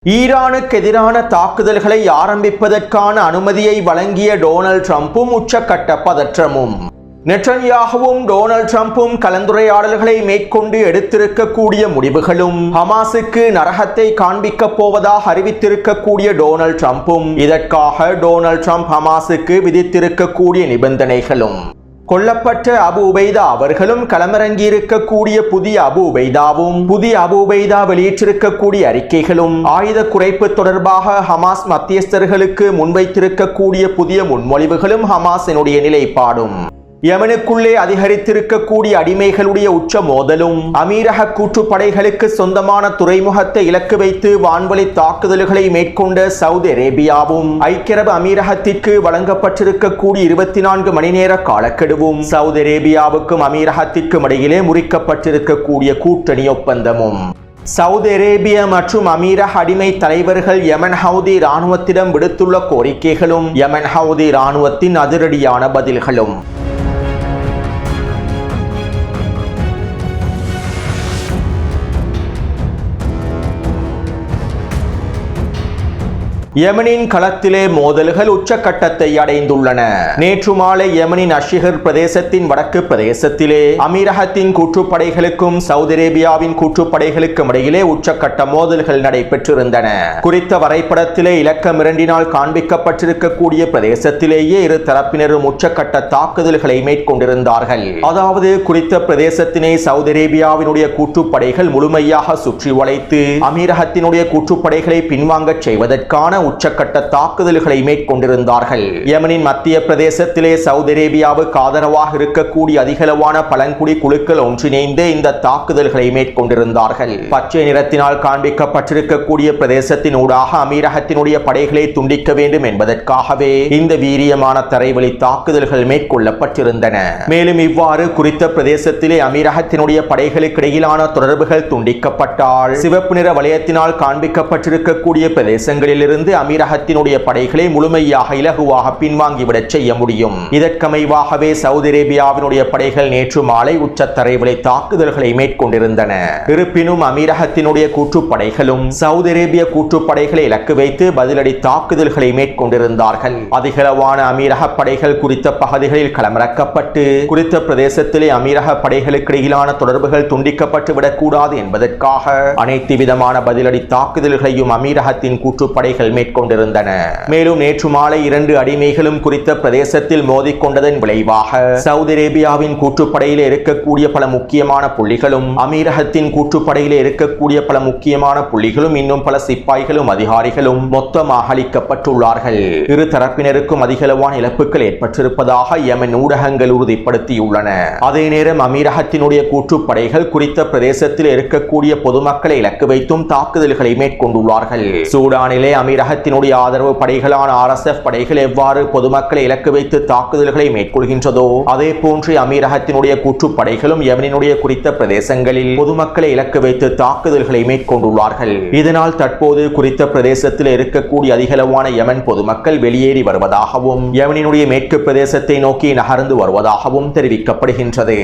ஈரானுக்கு எதிரான தாக்குதல்களை ஆரம்பிப்பதற்கான அனுமதியை வழங்கிய டொனால்ட் ட்ரம்பும் உச்சக்கட்ட பதற்றமும். நெட்டன்யாகுவும் டொனால்ட் ட்ரம்பும் கலந்துரையாடல்களை மேற்கொண்டு எடுத்திருக்கக்கூடிய முடிவுகளும், ஹமாஸுக்கு நரகத்தை காண்பிக்கப் போவதாக அறிவித்திருக்கக்கூடிய டொனால்ட் ட்ரம்பும், இதற்காக டொனால்ட் ட்ரம்ப் ஹமாஸுக்கு விதித்திருக்கக்கூடிய நிபந்தனைகளும், கொல்லப்பட்ட அபு உபைதா அவர்களும் களமிறங்கியிருக்கக்கூடிய புதிய அபு உபைதா வெளியிட்டிருக்கக்கூடிய அறிக்கைகளும், ஆயுத குறைப்பு தொடர்பாக ஹமாஸ் மத்தியஸ்தர்களுக்கு முன்வைத்திருக்கக்கூடிய புதிய முன்மொழிவுகளும், ஹமாஸினுடைய நிலைப்பாடும், யமனுக்குள்ளே அதிகரித்திருக்கக்கூடிய அடிமைகளுடைய உச்ச மோதலும், அமீரக கூட்டுப்படைகளுக்கு சொந்தமான துறைமுகத்தை இலக்கு வைத்து வான்வழி தாக்குதல்களை மேற்கொண்ட சவுதி அரேபியாவும், ஐக்கிய அரபு அமீரகத்திற்கு வழங்கப்பட்டிருக்கக்கூடிய 24 மணி நேர காலக்கெடுவும், சவுதி அரேபியாவுக்கும் அமீரகத்திற்கும் இடையிலே முறிக்கப்பட்டிருக்கக்கூடிய கூட்டணி ஒப்பந்தமும், சவுதி அரேபிய மற்றும் அமீரக அடிமை தலைவர்கள் யமன் ஹவுதி இராணுவத்திடம் விடுத்துள்ள கோரிக்கைகளும், யமன் ஹவுதி இராணுவத்தின் அதிரடியான பதில்களும். யமனின் களத்திலே மோதல்கள் உச்சக்கட்டத்தை அடைந்துள்ளன. நேற்று மாலை யமனின் அஷ்ஷிஹர் பிரதேசத்தின் வடக்கு பிரதேசத்திலே அமீரகத்தின் கூட்டுப்படைகளுக்கும் சவுதி அரேபியாவின் கூட்டுப்படைகளுக்கும் இடையிலே உச்சக்கட்ட மோதல்கள் நடைபெற்றிருந்தன. குறித்த வரைபடத்திலே இலக்கம் 2 காண்பிக்கப்பட்டிருக்கக்கூடிய பிரதேசத்திலேயே இரு தரப்பினரும் உச்சக்கட்ட தாக்குதல்களை மேற்கொண்டிருந்தார்கள். அதாவது குறித்த பிரதேசத்தினை சவுதி அரேபியாவினுடைய கூட்டுப்படைகள் முழுமையாக சுற்றி வளைத்து அமீரகத்தினுடைய கூட்டுப்படைகளை பின்வாங்கச் செய்வதற்கான உச்சக்கட்ட தாக்குதல்களை மேற்கொண்டிருந்தார்கள். யமனின் மத்திய பிரதேசத்திலே சவுதி அரேபியாவுக்கு ஆதரவாக இருக்கக்கூடிய அதிகளவான பழங்குடி குழுக்கள் ஒன்றிணைந்து இந்த தாக்குதல்களை மேற்கொண்டிருந்தார்கள். பச்சை நிறத்தினால் காண்பிக்கப்பட்டிருக்கக்கூடிய பிரதேசத்தின் ஊடாக அமீரகத்தினுடைய படைகளை துண்டிக்க வேண்டும் என்பதற்காகவே இந்த வீரியமான தரைவழி தாக்குதல்கள் மேற்கொள்ளப்பட்டிருந்தன. மேலும் இவ்வாறு குறித்த பிரதேசத்திலே அமீரகத்தினுடைய படைகளுக்கு இடையிலான தொடர்புகள் துண்டிக்கப்பட்டால் சிவப்பு நிற வளையத்தினால் காண்பிக்கப்பட்டிருக்கக்கூடிய பிரதேசங்களிலிருந்து அமீரகத்தினுடைய படைகளை முழுமையாக இலகுவாக பின்வாங்கிவிடச் செய்ய முடியும். இதற்கமைவாகவே சவுதி அரேபியாவினுடைய படைகள் நேற்று மாலை உச்சத்தரைவழி தாக்குதல்களை மேற்கொண்டிருந்தன. இருப்பினும் அமீரகத்தினுடைய கூட்டுப்படைகளும் சவுதி அரேபிய கூட்டுப்படைகளை இலக்கு வைத்து பதிலடி தாக்குதல்களை மேற்கொண்டிருந்தார்கள். அதிகளவான அமீரக படைகள் குறித்த பகுதிகளில் களமிறக்கப்பட்டு குறித்த பிரதேசத்திலே அமீரக படைகளுக்கு இடையிலான தொடர்புகள் துண்டிக்கப்பட்டு விடக்கூடாது என்பதற்காக அனைத்து விதமான பதிலடி தாக்குதல்களையும் அமீரகத்தின் கூட்டுப்படைகள் மேற்கொண்டிருந்தன. மேலும் நேற்று மாலை 2 அடிமைகளும் குறித்த பிரதேசத்தில் மோதிக்கொண்டதன் விளைவாக சவுதி அரேபியாவின் கூட்டுப்படையில் இருக்கக்கூடிய பல முக்கியமான புள்ளிகளும் அமீரகத்தின் கூட்டுப்படையில் இருக்கக்கூடிய பல முக்கியமான புள்ளிகளும் இன்னும் பல சிப்பாய்களும் அதிகாரிகளும் மொத்தமாக அளிக்கப்பட்டுள்ளார்கள். இரு தரப்பினருக்கும் அதிகளவான இழப்புகள் ஏற்பட்டிருப்பதாக யமன் ஊடகங்கள் உறுதிப்படுத்தியுள்ளன. அதே நேரம் அமீரகத்தினுடைய கூட்டுப்படைகள் குறித்த பிரதேசத்தில் இருக்கக்கூடிய பொதுமக்களை இலக்கு வைத்தும் தாக்குதல்களை மேற்கொண்டுள்ளார்கள். சூடானிலே அமீரகத்தினுடைய ஆதரவு படைகளான RSF படைகள் எவ்வாறு பொதுமக்களை இலக்கு வைத்து தாக்குதல்களை மேற்கொள்கின்றதோ அதே போன்று அமீரகத்தினுடைய கூட்டுப்படைகளும் யமனினுடைய குறித்த பிரதேசங்களில் பொதுமக்களை இலக்கு வைத்து தாக்குதல்களை மேற்கொண்டுள்ளார்கள். இதனால் தற்போது குறித்த பிரதேசத்தில் இருக்கக்கூடிய அதிகளவான யமன் பொதுமக்கள் வெளியேறி வருவதாகவும் யமனினுடைய மேற்கு பிரதேசத்தை நோக்கி நகர்ந்து வருவதாகவும் தெரிவிக்கப்படுகின்றது.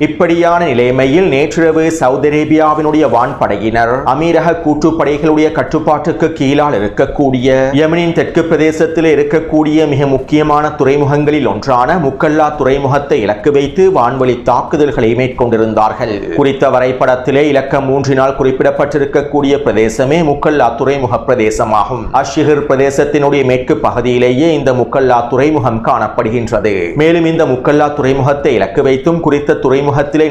இப்படியான நிலைமையில் நேற்றிரவு சவுதி அரேபியாவினுடைய வான்படையினர் அமீரக கூட்டுப்படைகளுடைய கட்டுப்பாட்டுக்கு கீழால் இருக்கக்கூடிய யமனின் தெற்கு பிரதேசத்தில் இருக்கக்கூடிய மிக முக்கியமான துறைமுகங்களில் ஒன்றான முக்கல்லா துறைமுகத்தை இலக்கு வைத்து வான்வழி தாக்குதல்களை மேற்கொண்டிருந்தார்கள். குறித்த வரைபடத்திலே இலக்கம் 3 குறிப்பிடப்பட்டிருக்கக்கூடிய பிரதேசமே முக்கல்லா துறைமுக பிரதேசமாகும். அஷ்ஷிஹர் பிரதேசத்தினுடைய மேற்கு பகுதியிலேயே இந்த முக்கல்லா துறைமுகம் காணப்படுகின்றது. மேலும் இந்த முக்கல்லா துறைமுகத்தை இலக்கு வைத்தும் குறித்த துறைமுகத்திலே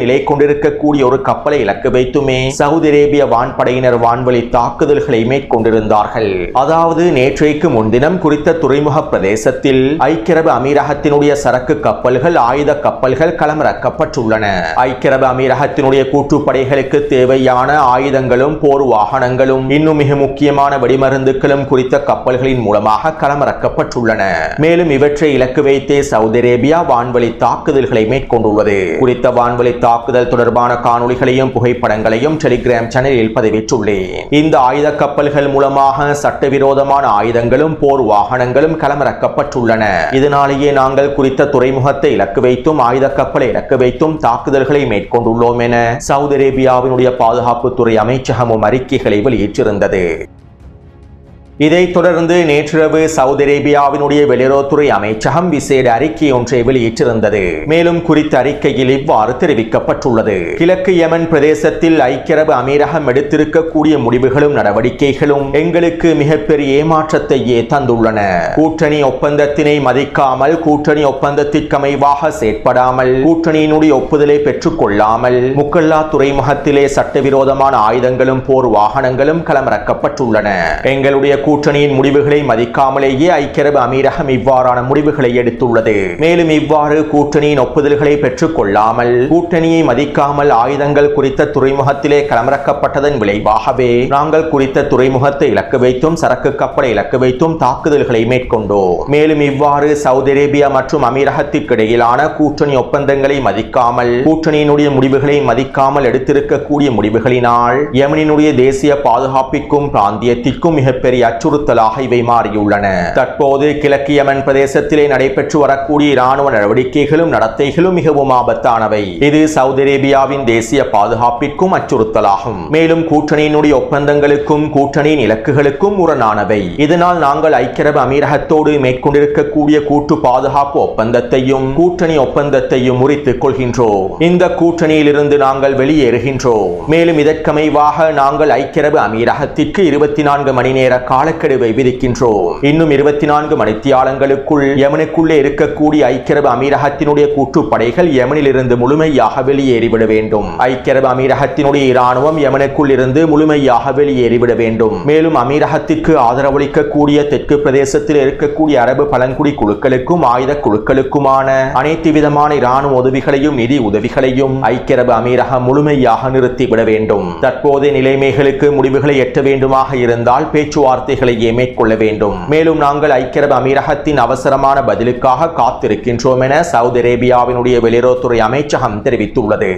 நிலை கொண்டிருக்கக்கூடிய ஒரு கப்பலை இலக்கு வைத்துமே சவுதி அரேபிய வான்படையினர் வான்வழி தாக்குதல்களை மேற்கொண்டிருந்தார்கள். அதாவது நேற்றைக்கு முன்தினம் குறித்த துறைமுக பிரதேசத்தில் ஐக்கிய அரபு அமீரகத்தினுடைய சரக்கு கப்பல்கள் ஆயுத கப்பல்கள் களமிறக்கப்பட்டுள்ளன. ஐக்கிய அரபு அமீரகத்தினுடைய கூட்டுப்படைகளுக்கு தேவையான ஆயுதங்களும் போர் வாகனங்களும் இன்னும் மிக முக்கியமான வெடிமருந்துகளும் குறித்த கப்பல்களின் மூலமாக களமிறக்கப்பட்டுள்ளன. மேலும் இவற்றை இலக்கு வைத்தே சவுதி அரேபியா வான்வழி தாக்குதல்களை மேற்கொண்டுள்ளது. குறித்த வான்வழி தாக்குதல் தொடர்பான காணொளிகளையும் புகைப்படங்களையும் டெலிகிராம் சேனலில் பதிவிட்டுள்ளேன். இந்த ஆயுத கப்பல்கள் மூலமாக சட்டவிரோதமான ஆயுதங்களும் போர் வாகனங்களும் களமிறக்கப்பட்டுள்ளன. இதனாலேயே நாங்கள் குறித்த துறைமுகத்தை இலக்கு வைத்தும் ஆயுத கப்பலை இலக்கு வைத்தும் தாக்குதல்களை மேற்கொண்டுள்ளோம் என சவுதி அரேபியாவினுடைய பாதுகாப்புத்துறை அமைச்சகமும் அறிக்கைகளை வெளியிட்டிருந்தது. இதைத் தொடர்ந்து நேற்றிரவு சவுதி அரேபியாவினுடைய வெளியுறவுத்துறை அமைச்சகம் விசேட அறிக்கை ஒன்றை வெளியிட்டிருந்தது. மேலும் குறித்த அறிக்கையில் இவ்வாறு தெரிவிக்கப்பட்டுள்ளது. கிழக்கு யமன் பிரதேசத்தில் ஐக்கிய அரபு அமீரகம் எடுத்திருக்கக்கூடிய முடிவுகளும் நடவடிக்கைகளும் எங்களுக்கு மிகப்பெரிய ஏமாற்றத்தையே தந்துள்ளன. கூட்டணி ஒப்பந்தத்தினை மதிக்காமல், கூட்டணி ஒப்பந்தத்திற்கமைவாக செயற்படாமல், கூட்டணியினுடைய ஒப்புதலை பெற்றுக் கொள்ளாமல் முக்கல்லா துறைமுகத்திலே சட்டவிரோதமான ஆயுதங்களும் போர் வாகனங்களும் களமிறக்கப்பட்டுள்ளன. எங்களுடைய கூட்டணியின் முடிவுகளை மதிக்காமலேயே ஐக்கிய அரபு அமீரகம் இவ்வாறான முடிவுகளை எடுத்துள்ளது. மேலும் இவ்வாறு கூட்டணியின் ஒப்புதல்களை பெற்றுக் கொள்ளாமல், கூட்டணியை மதிக்காமல் ஆயுதங்கள் குறித்த துறைமுகத்திலே களமிறக்கப்பட்டதன் விளைவாகவே நாங்கள் குறித்த துறைமுகத்தை இலக்கு வைத்தும் சரக்கு கப்பலை இலக்கு வைத்தும் தாக்குதல்களை மேற்கொண்டோம். மேலும் இவ்வாறு சவுதி அரேபியா மற்றும் அமீரகத்திற்கு இடையிலான கூட்டணி ஒப்பந்தங்களை மதிக்காமல், கூட்டணியினுடைய முடிவுகளை மதிக்காமல் எடுத்திருக்கக்கூடிய முடிவுகளினால் யமனினுடைய தேசிய பாதுகாப்பிற்கும் பிராந்தியத்திற்கும் மிகப்பெரிய அச்சுறுத்தலாக இவை மாறியுள்ளன. தற்போது கிழக்கு யமன் பிரதேசத்திலே நடைபெற்று வரக்கூடிய இராணுவ நடவடிக்கைகளும் நடத்தைகளும் மிகவும் ஆபத்தானவை. இது சவுதி அரேபியாவின் தேசிய பாதுகாப்பிற்கும் அச்சுறுத்தலாகும். மேலும் கூட்டணியினுடைய ஒப்பந்தங்களுக்கும் கூட்டணியின் இலக்குகளுக்கும் முரணானவை. இதனால் நாங்கள் ஐக்கிய அரபு அமீரகத்தோடு மேற்கொண்டிருக்கக்கூடிய கூட்டு பாதுகாப்பு ஒப்பந்தத்தையும் கூட்டணி ஒப்பந்தத்தையும் முறித்துக் கொள்கின்றோம். இந்த கூட்டணியிலிருந்து நாங்கள் வெளியேறுகின்றோம். மேலும் இதற்கமைவாக நாங்கள் ஐக்கிய அரபு அமீரகத்திற்கு 24 மணி நேர காலக்கெடுவை விதிக்கின்றோம். இன்னும் 24 மணித்தியாலங்களுக்குள் யமனுக்குள்ளே இருக்கக்கூடிய ஐக்கிய அரபு அமீரகத்தினுடைய கூட்டுப்படைகள் யமனிலிருந்து முழுமையாக வெளியேறிவிட வேண்டும். ஐக்கிய அரபு அமீரகத்தினுடைய இராணுவம் யமனுக்குள் இருந்து முழுமையாக வெளியேறிவிட வேண்டும். மேலும் அமீரகத்திற்கு ஆதரவளிக்கக்கூடிய தெற்கு பிரதேசத்தில் இருக்கக்கூடிய அரபு பழங்குடி குழுக்களுக்கும் ஆயுத குழுக்களுக்குமான அனைத்து விதமான இராணுவ உதவிகளையும் நிதி உதவிகளையும் ஐக்கிய அரபு அமீரகம் முழுமையாக நிறுத்திவிட வேண்டும். தற்போதைய நிலைமைகளுக்கு முடிவுகளை எட்ட வேண்டுமாக இருந்தால் பேச்சுவார்த்தைகளையே மேற்கொள்ள வேண்டும். மேலும் நாங்கள் ஐக்கிய அரபு அமீரகத்தின் அவசரமான பதிலுக்காக காத்திருக்கின்றோம் என சவுதி அரேபியாவினுடைய வெளியுறவுத்துறை அமைச்சகம் தெரிவித்துள்ளது.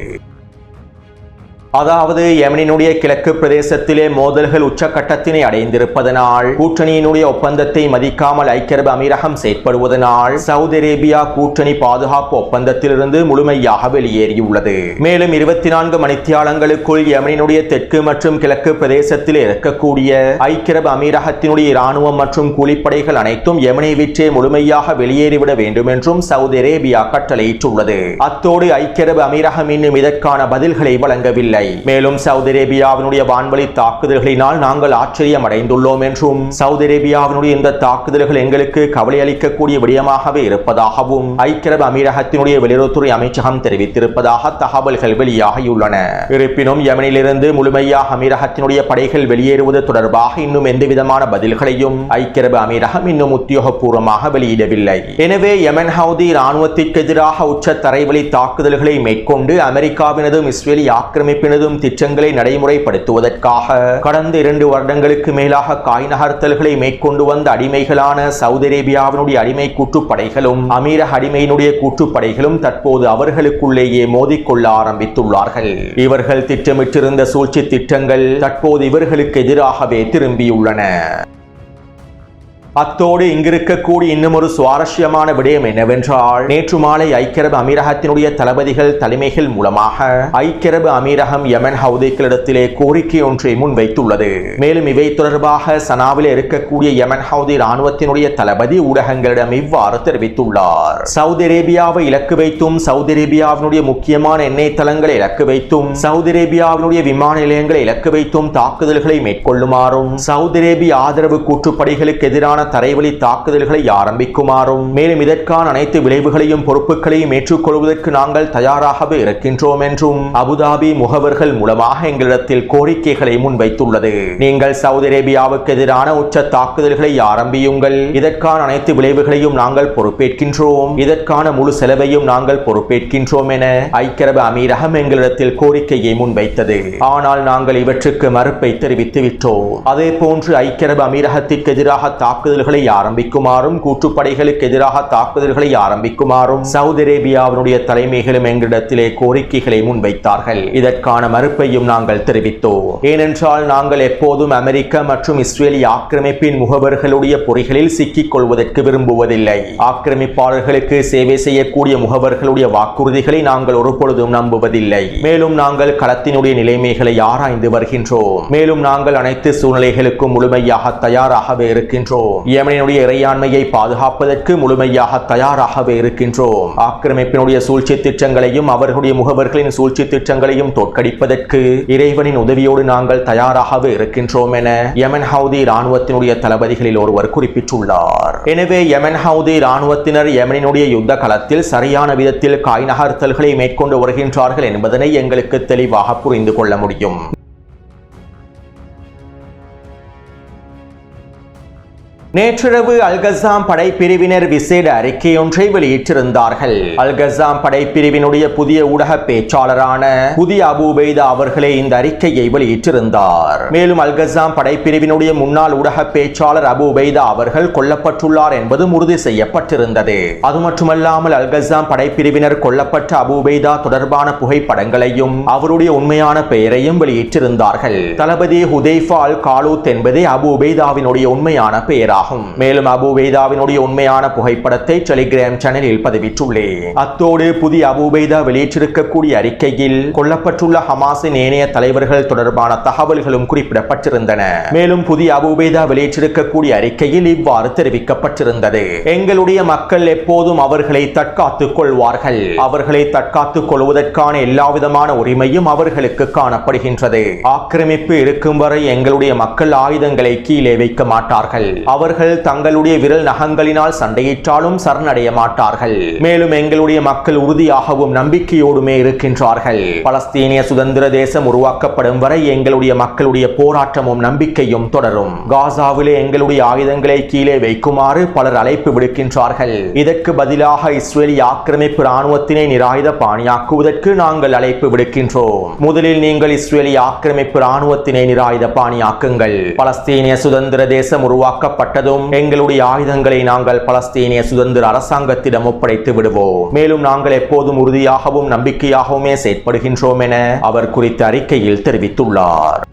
அதாவது யமனினுடைய கிழக்கு பிரதேசத்திலே மோதல்கள் உச்சகட்டத்தினை அடைந்திருப்பதனால், கூட்டணியினுடைய ஒப்பந்தத்தை மதிக்காமல் ஐக்கிய அரபு அமீரகம் செயற்படுவதனால் சவுதி அரேபியா கூட்டணி பாதுகாப்பு ஒப்பந்தத்திலிருந்து முழுமையாக வெளியேறியுள்ளது. மேலும் 24 மணித்தியாலங்களுக்குள் யமனினுடைய தெற்கு மற்றும் கிழக்கு பிரதேசத்தில் இருக்கக்கூடிய ஐக்கிய அரபு அமீரகத்தினுடைய இராணுவம் மற்றும் கூலிப்படைகள் அனைத்தும் யமனை விற்றே முழுமையாக வெளியேறிவிட வேண்டும் என்றும் சவுதி அரேபியா கட்டளையிட்டுள்ளது. அத்தோடு ஐக்கிய அரபு அமீரகம் இன்னும் இதற்கான பதில்களை வழங்கவில்லை. மேலும் சவுதி அரேபியாவினுடைய வான்வழி தாக்குதல்களினால் நாங்கள் ஆச்சரியம் அடைந்துள்ளோம் என்றும், சவுதி அரேபியாவினுடைய இந்த தாக்குதல்கள் எங்களுக்கு கவலை அளிக்கக்கூடிய விடயமாகவே இருப்பதாகவும் ஐக்கிய அரபு அமீரகத்தினுடைய வெளியுறவுத்துறை அமைச்சகம் தெரிவித்திருப்பதாக தகவல்கள் வெளியாகியுள்ளன. இருப்பினும் யமனிலிருந்து முழுமையாக அமீரகத்தினுடைய படைகள் வெளியேறுவது தொடர்பாக இன்னும் எந்தவிதமான பதில்களையும் ஐக்கிய அரபு அமீரகம் இன்னும் உத்தியோகபூர்வமாக வெளியிடவில்லை. எனவே யமன் ஹவுதி இராணுவத்திற்கு எதிராக உச்ச தரைவழி தாக்குதல்களை மேற்கொண்டு அமெரிக்காவினதும் இஸ்ரேலி ஆக்கிரமிப்பினதும் திட்டங்களை நடைமுறைப்படுத்துவதற்காக கடந்த 2 வருடங்களுக்கு மேலாக காய் நகர்த்தல்களை மேற்கொண்டு வந்த அடிமைகளான சவுதி அரேபியாவினுடைய அடிமை கூட்டுப்படைகளும் அமீரக அடிமையினுடைய கூட்டுப்படைகளும் தற்போது அவர்களுக்குள்ளேயே மோதிக்கொள்ள ஆரம்பித்துள்ளார்கள். இவர்கள் திட்டமிட்டிருந்த சூழ்ச்சி திட்டங்கள் தற்போது இவர்களுக்கு எதிராகவே திரும்பியுள்ளன. அத்தோடு இங்கிருக்கக்கூடிய இன்னும் ஒரு சுவாரஸ்யமான விடயம் என்னவென்றால், நேற்று மாலை ஐக்கிய அரபு அமீரகத்தினுடைய தளபதிகள் தலைமைகள் மூலமாக ஐக்கிய அரபு அமீரகம் யமன் ஹவுதிகளிடத்திலே கோரிக்கை ஒன்றை முன்வைத்துள்ளது. மேலும் இவை தொடர்பாக சனாவில் இருக்கக்கூடிய யமன் ஹவுதி இராணுவத்தினுடைய தளபதி ஊடகங்களிடம் இவ்வாறு தெரிவித்துள்ளார். சவுதி அரேபியாவை இலக்கு வைத்தும், சவுதி அரேபியாவினுடைய முக்கியமான எண்ணெய் தளங்களை இலக்கு வைத்தும், சவுதி அரேபியாவினுடைய விமான நிலையங்களை இலக்கு வைத்தும் தாக்குதல்களை மேற்கொள்ளுமாறும், சவுதி அரேபிய ஆதரவு கூட்டுப்படைகளுக்கு எதிரான தரைவழி தாக்குதல்களை ஆரம்பிக்குமாறும், மேலும் இதற்கான அனைத்து விளைவுகளையும் பொறுப்புகளையும் ஏற்றுக்கொள்வதற்கு நாங்கள் தயாராகவே இருக்கின்றோம் என்றும் அபுதாபி முகவர்கள் மூலமாக எங்களிடத்தில் கோரிக்கைகளை முன்வைத்துள்ளது. நீங்கள் சவுதி அரேபியாவுக்கு எதிரான உச்ச தாக்குதல்களை ஆரம்பியுங்கள், இதற்கான அனைத்து விளைவுகளையும் நாங்கள் பொறுப்பேற்கின்றோம், இதற்கான முழு செலவையும் நாங்கள் பொறுப்பேற்கின்றோம் என ஐக்கிய அரபு அமீரகம் எங்களிடத்தில் கோரிக்கையை முன்வைத்தது. ஆனால் நாங்கள் இவற்றுக்கு மறுப்பை தெரிவித்து விட்டோம். அதே போன்று ஐக்கிய அரபு அமீரகத்திற்கு எதிராக தாக்குதல் தாக்குதல்களை ஆரம்பிக்குமாறும் கூட்டுப்படைகளுக்கு எதிராக தாக்குதல்களை ஆரம்பிக்குமாறும் சவுதி அரேபியாவினுடைய தலைமைகளும் எங்களிடத்திலே கோரிக்கைகளை முன்வைத்தார்கள். இதற்கான மறுப்பையும் நாங்கள் தெரிவித்தோம். ஏனென்றால் நாங்கள் எப்போதும் அமெரிக்க மற்றும் இஸ்ரேலிய ஆக்கிரமிப்பின் முகவர்களுடைய பொறிகளில் சிக்கிக் கொள்வதற்கு விரும்புவதில்லை. ஆக்கிரமிப்பாளர்களுக்கு சேவை செய்யக்கூடிய முகவர்களுடைய வாக்குறுதிகளை நாங்கள் ஒருபொழுதும் நம்புவதில்லை. மேலும் நாங்கள் களத்தினுடைய நிலைமைகளை ஆராய்ந்து வருகின்றோம். மேலும் நாங்கள் அனைத்து சூழ்நிலைகளுக்கும் முழுமையாக தயாராகவே இருக்கின்றோம். யெமனினுடைய இறையாண்மையை பாதுகாப்பதற்கு முழுமையாக தயாராகவே இருக்கின்றோம். ஆக்கிரமிப்பினுடைய சூழ்ச்சி திட்டங்களையும் அவர்களுடைய முகவர்களின் சூழ்ச்சி திட்டங்களையும் தோற்கடிப்பதற்கு இறைவனின் உதவியோடு நாங்கள் தயாராகவே இருக்கின்றோம் என யெமன் ஹவுதி இராணுவத்தினுடைய தளபதிகளில் ஒருவர் குறிப்பிட்டுள்ளார். எனவே யெமன் ஹவுதி இராணுவத்தினர் யெமனினுடைய யுத்த களத்தில் சரியான விதத்தில் காய் நகர்த்தல்களை மேற்கொண்டு வருகின்றார்கள் என்பதனை எங்களுக்கு தெளிவாக புரிந்து கொள்ள முடியும். நேற்றிரவு அல்கசாம் படைப்பிரிவினர் விசேட அறிக்கை ஒன்றை வெளியிட்டிருந்தார்கள். அல்கசாம் படைப்பிரிவினுடைய புதிய ஊடக பேச்சாளரான புதிய அபு உபைதா அவர்களே இந்த அறிக்கையை வெளியிட்டிருந்தார். மேலும் அல்கசாம் படைப்பிரிவினுடைய முன்னாள் ஊடக பேச்சாளர் அபு உபைதா அவர்கள் கொல்லப்பட்டுள்ளார் என்பதும் உறுதி செய்யப்பட்டிருந்தது. அது மட்டுமல்லாமல் அல்கசாம் படைப்பிரிவினர் கொல்லப்பட்ட அபு உபைதா தொடர்பான புகைப்படங்களையும் அவருடைய உண்மையான பெயரையும் வெளியிட்டிருந்தார்கள். தளபதி ஹுதைஃபா அல் காலூத் என்பதே அபு உபைதாவினுடைய உண்மையான பெயராகும். மேலும் அபு உபைதாவினுடைய உண்மையான புகைப்படத்தை டெலிகிராம் சேனலில் பதிவிட்டுள்ளேன். அத்தோடு புதிய அபு உபைதா வெளியிட்டிருக்கக்கூடிய அறிக்கையில் கொல்லப்பட்டுள்ள ஹமாஸின் ஏனைய தலைவர்கள் தொடர்பான தகவல்களும் குறிப்பிடப்பட்டிருந்தன. மேலும் புதிய அபு உபைதா வெளியிட்டிருக்கக்கூடிய அறிக்கையில் இவ்வாறு தெரிவிக்கப்பட்டிருந்தது: எங்களுடைய மக்கள் எப்போதும் அவர்களை தற்காத்துக் கொள்வார்கள். அவர்களை தற்காத்துக் கொள்வதற்கான எல்லாவிதமான உரிமையும் அவர்களுக்கு காணப்படுகின்றது. ஆக்கிரமிப்பு இருக்கும் வரை எங்களுடைய மக்கள் ஆயுதங்களை கீழே வைக்க மாட்டார்கள். அவர்கள் தங்களுடைய விரல் நகங்களினால் சண்டையிட்டாலும் சரணடைய மாட்டார்கள். மேலும் எங்களுடைய மக்கள் உறுதியாகவும் நம்பிக்கையோடுமே இருக்கின்றார்கள். பலஸ்தீனிய சுதந்திர தேசம் உருவாக்கப்படும் வரை எங்களுடைய மக்களுடைய போராட்டமும் நம்பிக்கையும் தொடரும். காசாவிலே எங்களுடைய ஆயுதங்களை கீழே வைக்குமாறு பலர் அழைப்பு விடுக்கின்றார்கள். இதற்கு பதிலாக இஸ்ரேலிய ஆக்கிரமிப்பு இராணுவத்தினை நிராயுத பாணியாக்குவதற்கு நாங்கள் அழைப்பு விடுக்கின்றோம். முதலில் நீங்கள் இஸ்ரேலிய ஆக்கிரமிப்பு இராணுவத்தினை நிராயுத பாணியாக்குங்கள். பலஸ்தீனிய சுதந்திர தேசம் உருவாக்கப்பட்டதும் எங்களுடைய ஆயுதங்களை நாங்கள் பலஸ்தீனிய சுதந்திர அரசாங்கத்திடம் ஒப்படைத்து விடுவோம். மேலும் நாங்கள் எப்போதும் உறுதியாகவும் நம்பிக்கையாகவுமே செயற்படுகின்றோம் என அவர் குறித்த அறிக்கையில் தெரிவித்துள்ளார்.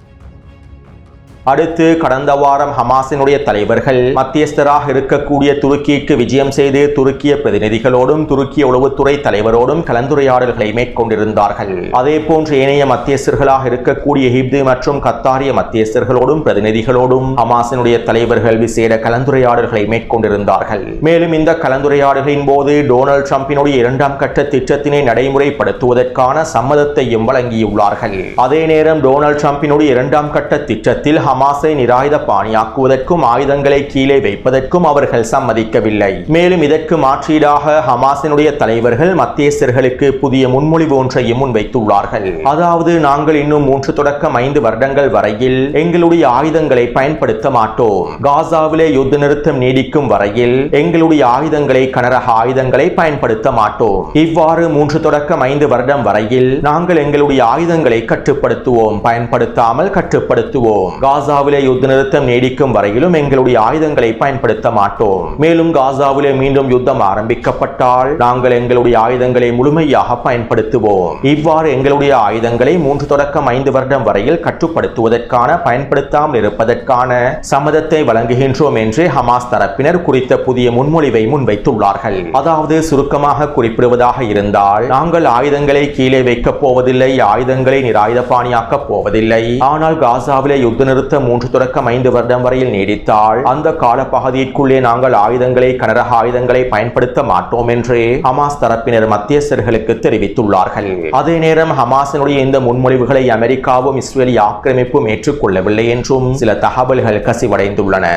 அடுத்து கடந்த வாரம் ஹமாஸினுடைய தலைவர்கள் மத்தியஸ்தராக இருக்கக்கூடிய துருக்கிக்கு விஜயம் செய்து துருக்கிய பிரதிநிதிகளோடும் துருக்கிய உளவுத்துறை தலைவரோடும் கலந்துரையாடல்களை மேற்கொண்டிருந்தார்கள். அதே போன்று ஏனைய மத்தியஸ்தர்களாக இருக்கக்கூடிய எகிப்து மற்றும் கத்தாரிய மத்தியஸ்தர்களோடும் பிரதிநிதிகளோடும் ஹமாஸினுடைய தலைவர்கள் விசேட கலந்துரையாடல்களை மேற்கொண்டிருந்தார்கள். மேலும் இந்த கலந்துரையாடல்களின் போது டொனால்ட் ட்ரம்பினுடைய இரண்டாம் கட்ட திட்டத்தினை நடைமுறைப்படுத்துவதற்கான சம்மதத்தையும் வழங்கியுள்ளார்கள். அதே நேரம் டொனால்ட் ட்ரம்பினுடைய இரண்டாம் கட்ட திட்டத்தில் ஹமாஸை நிராயுத பாணியாக்குவதற்கும் ஆயுதங்களை கீழே வைப்பதற்கும் அவர்கள் சம்மதிக்கவில்லை. மேலும் இதற்கு மாற்றீடாக ஹமாஸினுடைய தலைவர்கள் மத்தியஸ்தர்களுக்கு புதிய முன்மொழிவு ஒன்றையும் முன்வைத்துள்ளார்கள். அதாவது, நாங்கள் இன்னும் 3 தொடக்கம் 5 வருடங்கள் வரையில் எங்களுடைய ஆயுதங்களை பயன்படுத்த மாட்டோம். காசாவிலே யுத்த நிறுத்தம் நீடிக்கும் வரையில் எங்களுடைய ஆயுதங்களை கனரக ஆயுதங்களை பயன்படுத்த மாட்டோம். இவ்வாறு 3 தொடக்கம் 5 வருடம் வரையில் நாங்கள் எங்களுடைய ஆயுதங்களை கட்டுப்படுத்துவோம், பயன்படுத்தாமல் கட்டுப்படுத்துவோம். காசாவிலே யுத்த நிறுத்தம் நீடிக்கும் வரையிலும் எங்களுடைய ஆயுதங்களை பயன்படுத்த மாட்டோம். மேலும் காசாவிலே மீண்டும் யுத்தம் ஆரம்பிக்கப்பட்டால் நாங்கள் எங்களுடைய ஆயுதங்களை முழுமையாக பயன்படுத்துவோம். இவ்வாறு எங்களுடைய ஆயுதங்களை 3 தொடக்கம் 5 வருடம் வரையில் கட்டுப்படுத்துவதற்கான பயன்படுத்தாமல் இருப்பதற்கான சம்மதத்தை வழங்குகின்றோம் என்று ஹமாஸ் தரப்பினர் குறித்த புதிய முன்மொழிவை முன்வைத்துள்ளார்கள். அதாவது, சுருக்கமாக குறிப்பிடுவதாக இருந்தால், நாங்கள் ஆயுதங்களை கீழே வைக்கப் போவதில்லை, ஆயுதங்களை நிராயுத பாணியாக்கப் போவதில்லை. ஆனால் காசாவிலே யுத்த நிறுத்தம் 3 தொடக்கம் 5 வருடம் வரையில் நீடித்தால் அந்த கால பகுதிக்குள்ளே நாங்கள் ஆயுதங்களை கனரக ஆயுதங்களை பயன்படுத்த மாட்டோம் என்று ஹமாஸ் தரப்பினர் மத்தியஸ்தர்களுக்கு தெரிவித்துள்ளார்கள். அதே நேரம் ஹமாஸினுடைய இந்த முன்மொழிவுகளை அமெரிக்காவும் இஸ்ரேலிய ஆக்கிரமிப்பும் ஏற்றுக்கொள்ளவில்லை என்றும் சில தகவல்கள் கசிவடைந்துள்ளன.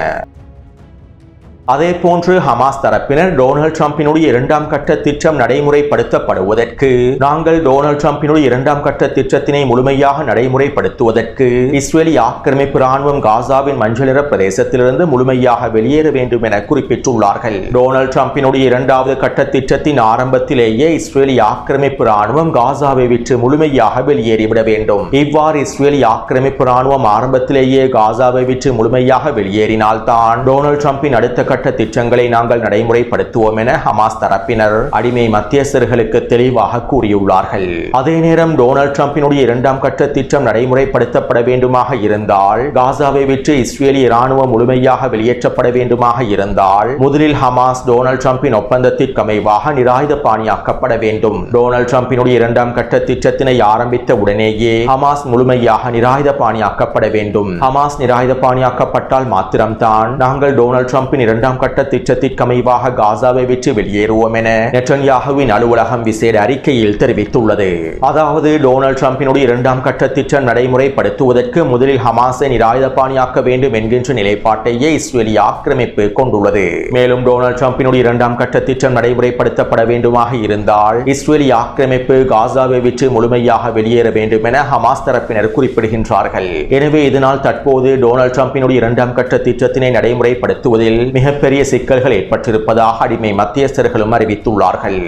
அதே போன்று ஹமாஸ் தரப்பினர் டொனால்ட் ட்ரம்பினுடைய இரண்டாம் கட்ட திட்டம் நடைமுறைப்படுத்தப்படுவதற்கு நாங்கள் டொனால்ட் ட்ரம்பினுடைய இரண்டாம் கட்ட திட்டத்தினை முழுமையாக நடைமுறைப்படுத்துவதற்கு இஸ்ரேலி ஆக்கிரமிப்பு ராணுவம் காசாவின் மஞ்சள் நிற பிரதேசத்திலிருந்து முழுமையாக வெளியேற வேண்டும் என குறிப்பிட்டுள்ளார்கள். டொனால்ட் ட்ரம்பினுடைய இரண்டாவது கட்ட திட்டத்தின் ஆரம்பத்திலேயே இஸ்ரேலி ஆக்கிரமிப்பு ராணுவம் காசாவை விட்டு முழுமையாக வெளியேறிவிட வேண்டும். இவ்வாறு இஸ்ரேலி ஆக்கிரமிப்பு ராணுவம் ஆரம்பத்திலேயே காசாவை விட்டு முழுமையாக வெளியேறினால்தான் டொனால்ட் ட்ரம்பின் அடுத்த கட்ட திட்டங்களை நாங்கள் நடைமுறைப்படுத்துவோம் என ஹமாஸ் தரப்பினர் அடிமை மத்தியஸ்தர்களுக்கு தெளிவாக கூறியுள்ளார்கள். அதே நேரம் டொனால்ட் ட்ரம்பினுடைய இரண்டாம் கட்ட திட்டம் நடைமுறைப்படுத்தப்பட வேண்டுமாக இருந்தால், காசாவை விட்டு இஸ்ரேலிய ராணுவம் முழுமையாக வெளியேற்றப்பட வேண்டுமாக இருந்தால், முதலில் ஹமாஸ் டொனால்ட் ட்ரம்பின் ஒப்பந்தத்திற்கு அமைவாக நிராயுத பாணியாக்கப்பட வேண்டும். டொனால்ட் ட்ரம்பினுடைய இரண்டாம் கட்ட திட்டத்தினை ஆரம்பித்த உடனேயே ஹமாஸ் முழுமையாக நிராயுத பாணியாக்கப்பட வேண்டும். ஹமாஸ் நிராயுத பாணியாக்கப்பட்டால் மாத்திரம்தான் நாங்கள் டொனால்ட் ட்ரம்பின் இரண்டாம் கட்ட திட்டத்திற்கு அமைவாக காசாவை விட்டு வெளியேறுவோம் என நெட்டன்யாகுவின் அலுவலகம் விசேட அறிக்கையில் தெரிவித்துள்ளது. அதாவது டொனால்ட் ட்ரம்பினுடைய இரண்டாம் கட்ட திட்டம் நடைமுறைப்படுத்துவதற்கு முதலில் ஹமாஸை நிராயுதபாணியாக்க வேண்டும் என்கின்ற நிலைப்பாட்டையே இஸ்ரேலிய ஆக்கிரமிப்பு கொண்டுள்ளது. மேலும் டொனால்ட் ட்ரம்பினுடைய இரண்டாம் கட்ட திட்டம் நடைமுறைப்படுத்தப்பட வேண்டுமாக இருந்தால் இஸ்ரேலிய ஆக்கிரமிப்பு காசாவை விட்டு முழுமையாக வெளியேற வேண்டும் என ஹமாஸ் தரப்பினர் குறிப்பிடுகின்றார்கள். எனவே இதனால் தற்போது டொனால்ட் ட்ரம்பினுடைய இரண்டாம் கட்ட திட்டத்தினை நடைமுறைப்படுத்துவதில் மிகப்பெரிய சிக்கல்கள் ஏற்பட்டிருப்பதாக அடிமை மத்தியஸ்தர்களும் அறிவித்துள்ளார்கள்.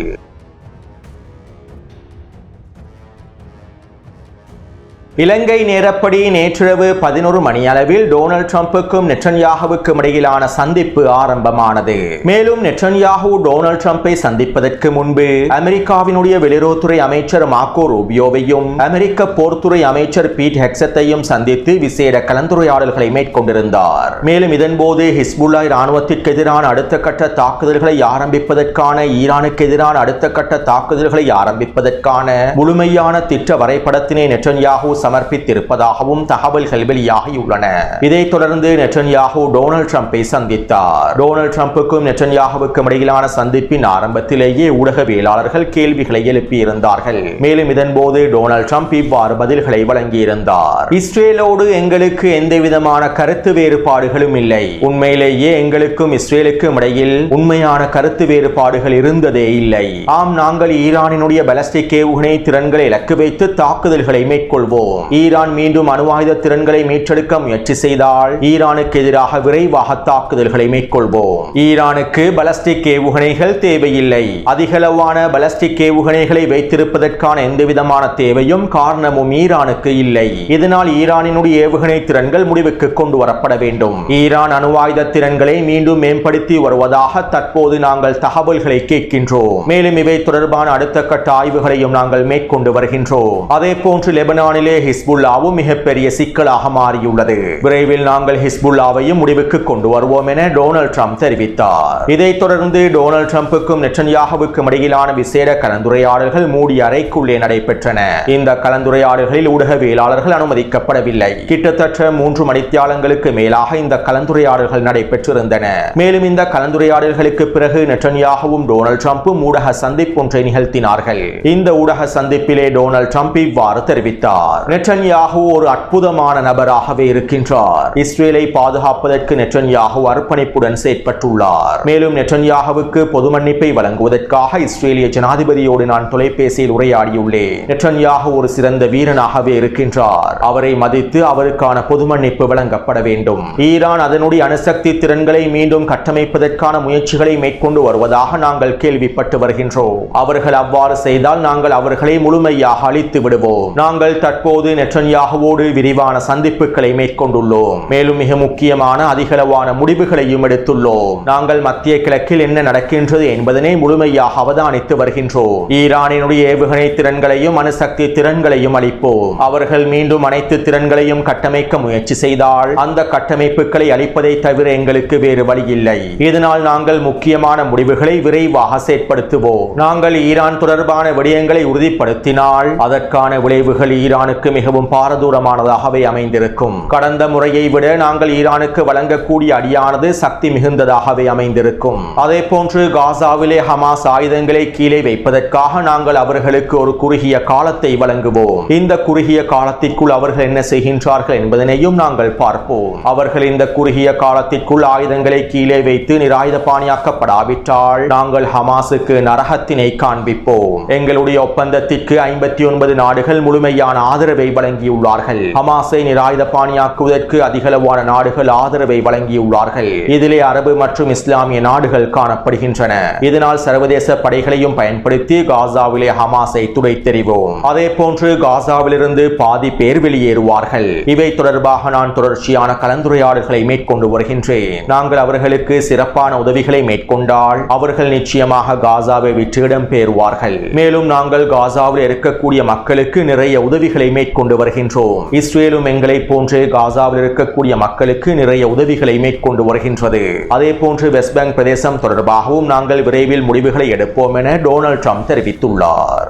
இலங்கை நேரப்படி நேற்றிரவு 11 மணி அளவில் டொனால்ட் ட்ரம்புக்கும் நெட்டன்யாகுவுக்கும் இடையிலான சந்திப்பு ஆரம்பமானது. மேலும் நெட்டன்யாகு டொனால்ட் ட்ரம்பை சந்திப்பதற்கு முன்பு அமெரிக்காவினுடைய வெளியுறவுத்துறை அமைச்சர் மார்க்கோ ரூபியோவையும் அமெரிக்க போர்த்துறை அமைச்சர் பீட் ஹெக்ஸத்தையும் சந்தித்து விசேட கலந்துரையாடல்களை மேற்கொண்டிருந்தார். மேலும் இதன்போது ஹிஸ்புல்லா இராணுவத்திற்கு எதிரான அடுத்த கட்ட தாக்குதல்களை ஆரம்பிப்பதற்கான ஈரானுக்கு எதிரான அடுத்த கட்ட தாக்குதல்களை ஆரம்பிப்பதற்கான முழுமையான திட்ட வரைபடத்தினை நெட்டன்யாகு சமர்ப்பித்திருப்பதாகவும் தகவல்கள் வெளியாகியுள்ளன. இதைத் தொடர்ந்து நெட்டன்யாகு டொனால்ட் ட்ரம்பை சந்தித்தார். டொனால்ட் ட்ரம்புக்கும் நெட்டன்யாகுவுக்கும் இடையிலான சந்திப்பின் ஆரம்பத்திலேயே ஊடகவியலாளர்கள் கேள்விகளை எழுப்பியிருந்தார்கள். மேலும் இதன்போது டொனால்ட் ட்ரம்ப் இவ்வாறு பதில்களை வழங்கியிருந்தார். இஸ்ரேலோடு எங்களுக்கு எந்தவிதமான கருத்து வேறுபாடுகளும் இல்லை. உண்மையிலேயே எங்களுக்கும் இஸ்ரேலுக்கும் இடையில் உண்மையான கருத்து வேறுபாடுகள் இருந்ததே இல்லை. ஆம், நாங்கள் ஈரானினுடைய பாலிஸ்டிக் ஏவுகணை திறன்களை இலக்கு வைத்து தாக்குதல்களை மேற்கொள்வோம். ஈரான் மீண்டும் அணு ஆயுத திறன்களை மீட்டெடுக்க முயற்சி செய்தால் ஈரானுக்கு எதிராக விரைவாக தாக்குதல்களை மேற்கொள்வோம். ஈரானுக்கு பாலிஸ்டிக் ஏவுகணைகள் தேவையில்லை. அதிகளவான பாலிஸ்டிக் ஏவுகணைகளை வைத்திருப்பதற்கான எந்தவிதமான தேவையும் காரணமும் ஈரானுக்கு இல்லை. இதனால் ஈரானினுடைய ஏவுகணை திறன்கள் முடிவுக்கு கொண்டு வரப்பட வேண்டும். ஈரான் அணு ஆயுத திறன்களை மீண்டும் மேம்படுத்தி வருவதாக தற்போது நாங்கள் தகவல்களை கேட்கின்றோம். மேலும் இவை தொடர்பான அடுத்த கட்ட ஆய்வுகளையும் நாங்கள் மேற்கொண்டு வருகின்றோம். அதே போன்று லெபனானிலே ஹிஸ்புல்லாவும் மிகப்பெரிய சிக்கலாக மாறியுள்ளது. விரைவில் நாங்கள் ஹிஸ்புல்லாவையும் முடிவுக்கு கொண்டு வருவோம் என டொனால்ட் ட்ரம்ப் தெரிவித்தார். இதைத் தொடர்ந்து டொனால்ட் ட்ரம்புக்கும் நெட்டன்யாகுவுக்கும் இடையிலான விசேட கலந்துரையாடல்கள் மூடிய அறைக்குள்ளே நடைபெற்றன. இந்த கலந்துரையாடல்களில் ஊடகவியலாளர்கள் அனுமதிக்கப்படவில்லை. கிட்டத்தட்ட 3 மணித்தியாலங்களுக்கு மேலாக இந்த கலந்துரையாடல்கள் நடைபெற்றிருந்தன. மேலும் இந்த கலந்துரையாடல்களுக்கு பிறகு நெட்டன்யாகுவும் டொனால்ட் ட்ரம்பும் ஊடக சந்திப்பொன்றை நிகழ்த்தினார்கள். இந்த ஊடக சந்திப்பிலே டொனால்ட் ட்ரம்ப் இவ்வாறு தெரிவித்தார். நெட்டன்யாகு ஒரு அற்புதமான நபராகவே இருக்கின்றார். இஸ்ரேலை பாதுகாப்பதற்கு நெட்டன்யாகு அர்ப்பணிப்புடன் செயற்பட்டுள்ளார். மேலும் நெட்டன்யாகுவுக்கு பொது மன்னிப்பை வழங்குவதற்காக இஸ்ரேலிய ஜனாதிபதியோடு நான் தொலைபேசியில் உரையாடியுள்ளேன். நெட்டன்யாகு ஒரு சிறந்த வீரனாகவே இருக்கின்றார். அவரை மதித்து அவருக்கான பொது மன்னிப்பு வழங்கப்பட வேண்டும். ஈரான் அதனுடைய அணுசக்தி திறன்களை மீண்டும் கட்டமைப்பதற்கான முயற்சிகளை மேற்கொண்டு வருவதாக நாங்கள் கேள்விப்பட்டு வருகின்றோம். அவர்கள் அவ்வாறு செய்தால் நாங்கள் அவர்களை முழுமையாக அழித்து விடுவோம். நாங்கள் தற்போது நெட்டன்யாகுவோடு விரிவான சந்திப்புகளை மேற்கொண்டுள்ளோம். மேலும் மிக முக்கியமான அதிகளவான முடிவுகளையும் எடுத்துள்ளோம். நாங்கள் மத்திய கிழக்கில் என்ன நடக்கின்றது என்பதனை முழுமையாக அவதானித்து வருகின்றோம். ஈரானினுடைய ஏவுகணை திறன்களையும் அணுசக்தி திறன்களையும் அளிப்போம். அவர்கள் மீண்டும் அனைத்து திறன்களையும் கட்டமைக்க முயற்சி செய்தால் அந்த கட்டமைப்புகளை அளிப்பதை தவிர எங்களுக்கு வேறு வழி இல்லை. இதனால் நாங்கள் முக்கியமான முடிவுகளை விரைவாக செயற்படுத்துவோம். நாங்கள் ஈரான் தொடர்பான விடயங்களை உறுதிப்படுத்தினால் அதற்கான விளைவுகள் ஈரானுக்கு ஈரானுக்கு மிகவும் பாரதூரமானதாகவே அமைந்திருக்கும். கடந்த முறையை விட நாங்கள் ஈரானுக்கு வழங்கக்கூடிய அடியானது சக்தி மிகுந்ததாகவே அமைந்திருக்கும். அதே போன்று காசாவிலே ஹமாஸ் ஆயுதங்களை கீழே வைப்பதற்காக நாங்கள் அவர்களுக்கு ஒரு குறுகிய காலத்தை வழங்குவோம். இந்த குறுகிய காலத்திற்குள் அவர்கள் என்ன செய்கின்றார்கள் என்பதனையும் நாங்கள் பார்ப்போம். அவர்கள் இந்த குறுகிய காலத்திற்குள் ஆயுதங்களை கீழே வைத்து நிராயுதபாணியாக்கப்படாவிட்டால் நாங்கள் ஹமாஸுக்கு நரகத்தினை காண்பிப்போம். எங்களுடைய ஒப்பந்தத்திற்கு 59 நாடுகள் முழுமையான ஆதரவை வழங்கியுள்ளார்கள். ஹமாஸை நிராயுதபாணியாக்குவதற்கு அதிகளவான நாடுகள் ஆதரவை வழங்கியுள்ளார்கள். இதிலே அரபு மற்றும் இஸ்லாமிய நாடுகள் காணப்படுகின்றன. இதனால் சர்வதேச படைகளையும் பயன்படுத்தி காசாவிலே ஹமாஸை துடைத்தெறிவோம். அதே போன்று காசாவிலிருந்து பாதி பேர் வெளியேறுவார்கள். இவை தொடர்பாக நான் தொடர்ச்சியான கலந்துரையாடல்களை மேற்கொண்டு வருகின்றேன். நாங்கள் அவர்களுக்கு சிறப்பான உதவிகளை மேற்கொண்டால் அவர்கள் நிச்சயமாக காசாவை விட்டு இடம்பெயர்வார்கள். மேலும் நாங்கள் காசாவில் இருக்கக்கூடிய மக்களுக்கு நிறைய உதவிகளை மேற்கொண்டு வருகின்றோம். இஸ்ரேலும் எங்களை போன்று காசாவில் இருக்கக்கூடிய மக்களுக்கு நிறைய உதவிகளை மேற்கொண்டு வருகின்றது. அதே போன்று வெஸ்ட் பேங்க் பிரதேசம் தொடர்பாகவும் நாங்கள் விரைவில் முடிவுகளை எடுப்போம் என டொனால்ட் ட்ரம்ப் தெரிவித்துள்ளார்.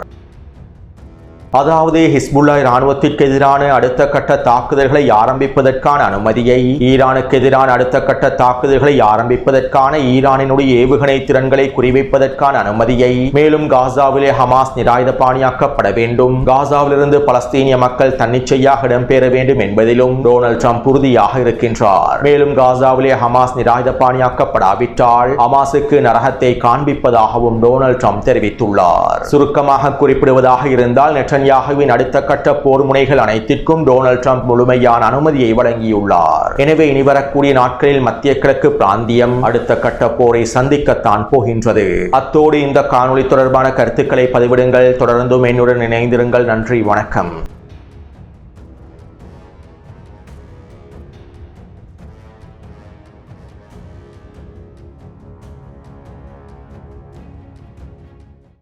அதாவது ஹிஸ்புல்லா இராணுவத்திற்கு எதிரான அடுத்த கட்ட தாக்குதல்களை ஆரம்பிப்பதற்கான அனுமதியை, ஈரானுக்கு எதிரான அடுத்த கட்ட தாக்குதல்களை ஆரம்பிப்பதற்கான ஈரானினுடைய ஏவுகணை திறன்களை குறிவைப்பதற்கான அனுமதியை, மேலும் காசாவிலே ஹமாஸ் நிராயுதபாணியாக்கப்பட வேண்டும், காசாவிலிருந்து பலஸ்தீனிய மக்கள் தன்னிச்சையாக இடம்பெற வேண்டும் என்பதிலும் டொனால்ட் ட்ரம்ப் உறுதியாக இருக்கின்றார். மேலும் காசாவிலே ஹமாஸ் நிராயுதபாணியாக்கப்படாவிட்டால் ஹமாஸுக்கு நரகத்தை காண்பிப்பதாகவும் டொனால்ட் ட்ரம்ப் தெரிவித்துள்ளார். சுருக்கமாக குறிப்பிடுவதாக இருந்தால் நெட்டன்யாகுவின் அடுத்த கட்ட போர் முனைகள் அனைத்திற்கும் டொனால்ட் ட்ரம்ப் முழுமையான அனுமதியை வழங்கியுள்ளார். எனவே இனி வரக்கூடிய நாட்களில் மத்திய கிழக்கு பிராந்தியம் அடுத்த கட்ட போரை சந்திக்கத்தான் போகின்றது. அத்தோடு இந்த காணொளி தொடர்பான கருத்துக்களை பதிவிடுங்கள். தொடர்ந்தும் என்னுடன் இணைந்திருங்கள். நன்றி, வணக்கம்.